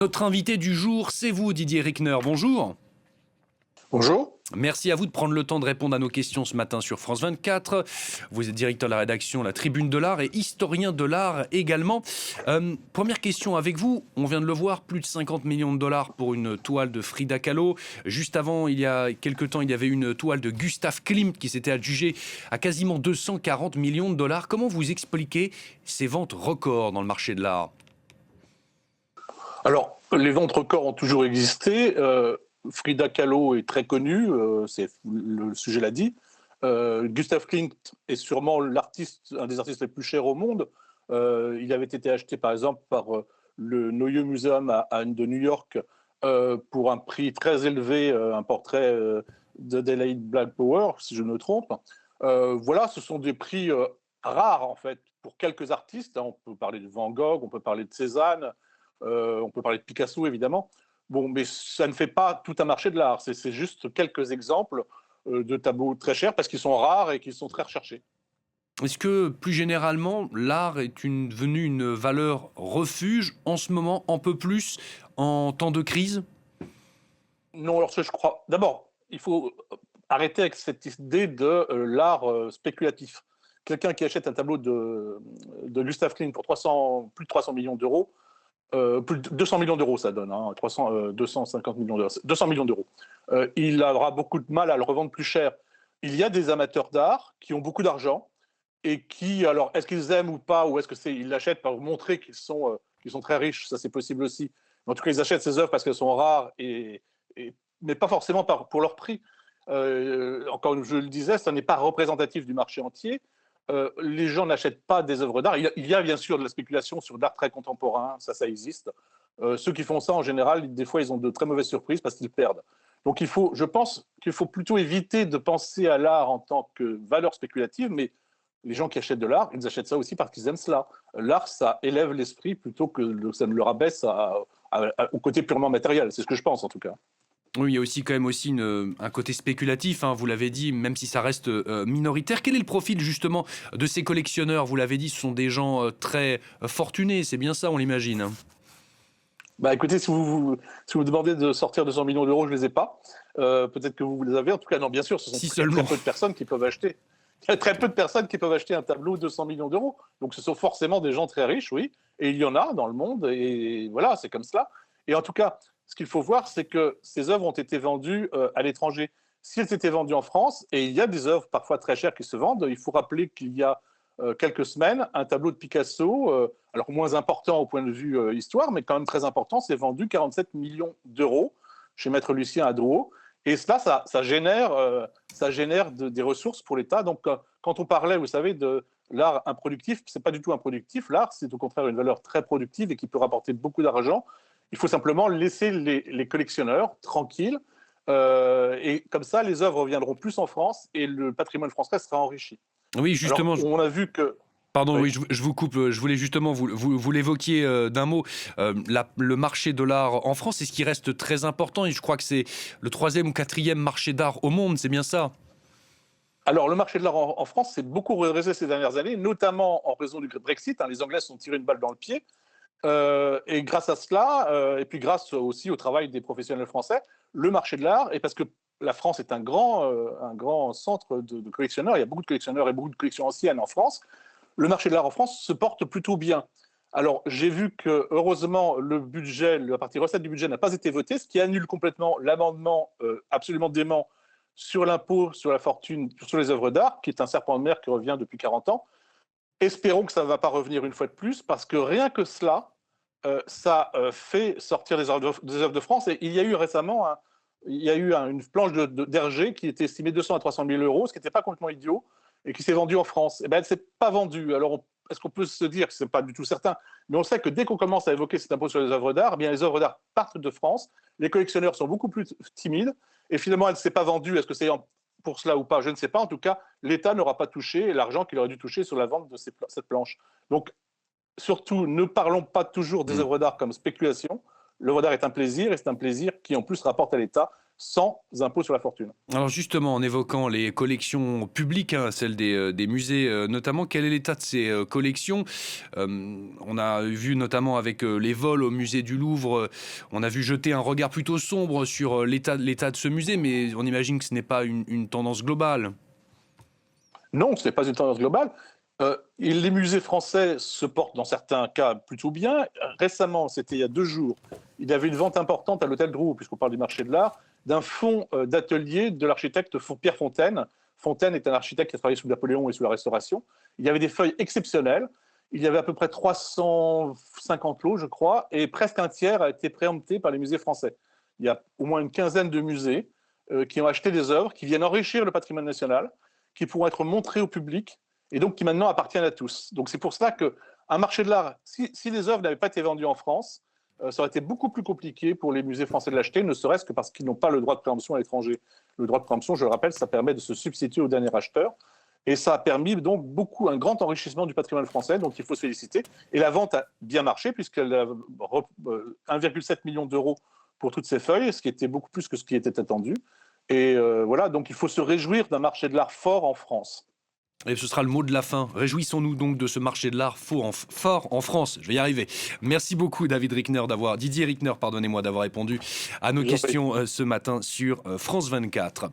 Notre invité du jour, c'est vous, Didier Rickner. Bonjour. Bonjour. Merci à vous de prendre le temps de répondre à nos questions ce matin sur France 24. Vous êtes directeur de la rédaction La Tribune de l'Art et historien de l'art également. Première question avec vous. On vient de le voir, plus de 50 millions de dollars pour une toile de Frida Kahlo. Juste avant, il y a quelques temps, il y avait une toile de Gustav Klimt qui s'était adjugée à quasiment 240 millions de dollars. Comment vous expliquez ces ventes records dans le marché de l'art ? Alors, les ventes records ont toujours existé. Frida Kahlo est très connue, le sujet l'a dit. Gustav Klimt est sûrement un des artistes les plus chers au monde. Il avait été acheté, par exemple, par le Neue Museum de New York pour un prix très élevé, un portrait d'Adelaide Blackpower, si je ne me trompe. Voilà, ce sont des prix rares, en fait, pour quelques artistes. On peut parler de Van Gogh, on peut parler de Cézanne, on peut parler de Picasso, évidemment. Bon, mais ça ne fait pas tout un marché de l'art. C'est juste quelques exemples de tableaux très chers parce qu'ils sont rares et qu'ils sont très recherchés. Est-ce que, plus généralement, l'art est devenu une valeur refuge en ce moment, un peu plus en temps de crise ? Non, alors je crois. D'abord, il faut arrêter avec cette idée de l'art spéculatif. Quelqu'un qui achète un tableau de Gustav Klimt pour plus de 300 millions d'euros, plus de 200 millions d'euros, ça donne, hein, 250 millions d'euros, 200 millions d'euros. Il aura beaucoup de mal à le revendre plus cher. Il y a des amateurs d'art qui ont beaucoup d'argent et qui, alors, est-ce qu'ils aiment ou pas, ou est-ce qu'ils l'achètent pour montrer qu'ils sont très riches, ça c'est possible aussi. Mais en tout cas, ils achètent ces œuvres parce qu'elles sont rares, mais pas forcément pour leur prix. Encore une fois, je le disais, ça n'est pas représentatif du marché entier. Les gens n'achètent pas des œuvres d'art. Il y a bien sûr de la spéculation sur d'art très contemporain, ça existe. Ceux qui font ça, en général, des fois, ils ont de très mauvaises surprises parce qu'ils perdent. Donc, je pense qu'il faut plutôt éviter de penser à l'art en tant que valeur spéculative, mais les gens qui achètent de l'art, ils achètent ça aussi parce qu'ils aiment cela. L'art, ça élève l'esprit plutôt que ça ne le rabaisse au côté purement matériel. C'est ce que je pense, en tout cas. Oui, il y a aussi quand même aussi un côté spéculatif, hein, vous l'avez dit, même si ça reste minoritaire. Quel est le profil justement de ces collectionneurs ? Vous l'avez dit, ce sont des gens très fortunés, c'est bien ça, on l'imagine. Bah écoutez, si vous demandez de sortir 200 millions d'euros, je ne les ai pas. Peut-être que vous les avez. En tout cas, non, bien sûr, ce sont Si très, seulement. très peu de personnes qui peuvent acheter. Il y a très peu de personnes qui peuvent acheter un tableau de 200 millions d'euros. Donc ce sont forcément des gens très riches, oui. Et il y en a dans le monde. Et voilà, c'est comme cela. Et en tout cas, ce qu'il faut voir, c'est que ces œuvres ont été vendues à l'étranger. Si elles étaient vendues en France, et il y a des œuvres parfois très chères qui se vendent, il faut rappeler qu'il y a quelques semaines, un tableau de Picasso, alors moins important au point de vue histoire, mais quand même très important, c'est vendu 47 millions d'euros chez Maître Lucien à Drouot. Et cela, ça génère des ressources pour l'État. Donc, quand on parlait, vous savez, de l'art improductif, c'est pas du tout improductif. L'art, c'est au contraire une valeur très productive et qui peut rapporter beaucoup d'argent. Il faut simplement laisser les collectionneurs tranquilles. Et comme ça, les œuvres reviendront plus en France et le patrimoine français sera enrichi. Oui, Alors, justement. on a vu que... Pardon, Oui. oui, je vous coupe. Je voulais justement, vous l'évoquiez d'un mot, le marché de l'art en France, c'est ce qui reste très important. Et je crois que c'est le 3e ou 4e marché d'art au monde, c'est bien ça ? Alors, le marché de l'art en France s'est beaucoup redressé ces dernières années, notamment en raison du Brexit. Les Anglais se sont tirés une balle dans le pied. Et grâce à cela, et puis grâce aussi au travail des professionnels français, le marché de l'art, et parce que la France est un grand centre de collectionneurs, il y a beaucoup de collectionneurs et beaucoup de collections anciennes en France, le marché de l'art en France se porte plutôt bien. Alors, j'ai vu que, heureusement, la partie recette du budget n'a pas été votée, ce qui annule complètement l'amendement absolument dément sur l'impôt sur la fortune, sur les œuvres d'art, qui est un serpent de mer qui revient depuis 40 ans. Espérons que ça ne va pas revenir une fois de plus, parce que rien que cela, ça fait sortir des œuvres de France. Et il y a eu récemment une planche d'Hergé qui était estimée 200 à 300 000 euros, ce qui n'était pas complètement idiot, et qui s'est vendue en France. Et ben, elle ne s'est pas vendue. Alors, est-ce qu'on peut se dire que ce n'est pas du tout certain, mais on sait que dès qu'on commence à évoquer cet impôt sur les œuvres d'art, eh bien, les œuvres d'art partent de France, les collectionneurs sont beaucoup plus timides, et finalement, elle ne s'est pas vendue. Est-ce que c'est pour cela ou pas? Je ne sais pas. En tout cas, l'État n'aura pas touché l'argent qu'il aurait dû toucher sur la vente de cette planche. Donc, surtout, ne parlons pas toujours des œuvres d'art comme spéculation. L'œuvre d'art est un plaisir, et c'est un plaisir qui, en plus, rapporte à l'État sans impôt sur la fortune. Alors justement, en évoquant les collections publiques, hein, celles des musées notamment, quel est l'état de ces collections? On a vu notamment avec les vols au musée du Louvre, on a vu jeter un regard plutôt sombre sur l'état de ce musée, mais on imagine que ce n'est pas une tendance globale. Non, ce n'est pas une tendance globale. Les musées français se portent dans certains cas plutôt bien. Récemment, c'était il y a 2 jours, il y avait une vente importante à l'Hôtel Drouot, puisqu'on parle du marché de l'art, d'un fonds d'atelier de l'architecte Pierre Fontaine. Fontaine est un architecte qui a travaillé sous Napoléon et sous la Restauration. Il y avait des feuilles exceptionnelles. Il y avait à peu près 350 lots, je crois, et presque un tiers a été préempté par les musées français. Il y a au moins une quinzaine de musées qui ont acheté des œuvres, qui viennent enrichir le patrimoine national, qui pourront être montrées au public et donc qui maintenant appartiennent à tous. Donc c'est pour cela qu'un marché de l'art, si les œuvres n'avaient pas été vendues en France, ça aurait été beaucoup plus compliqué pour les musées français de l'acheter, ne serait-ce que parce qu'ils n'ont pas le droit de préemption à l'étranger. Le droit de préemption, je le rappelle, ça permet de se substituer au dernier acheteur. Et ça a permis donc un grand enrichissement du patrimoine français, donc il faut se féliciter. Et la vente a bien marché, puisqu'elle a 1,7 million d'euros pour toutes ces feuilles, ce qui était beaucoup plus que ce qui était attendu. Et voilà, donc il faut se réjouir d'un marché de l'art fort en France. Et ce sera le mot de la fin. Réjouissons-nous donc de ce marché de l'art fort en France. Je vais y arriver. Merci beaucoup Didier Rickner, pardonnez-moi, d'avoir répondu à nos questions ce matin sur France 24.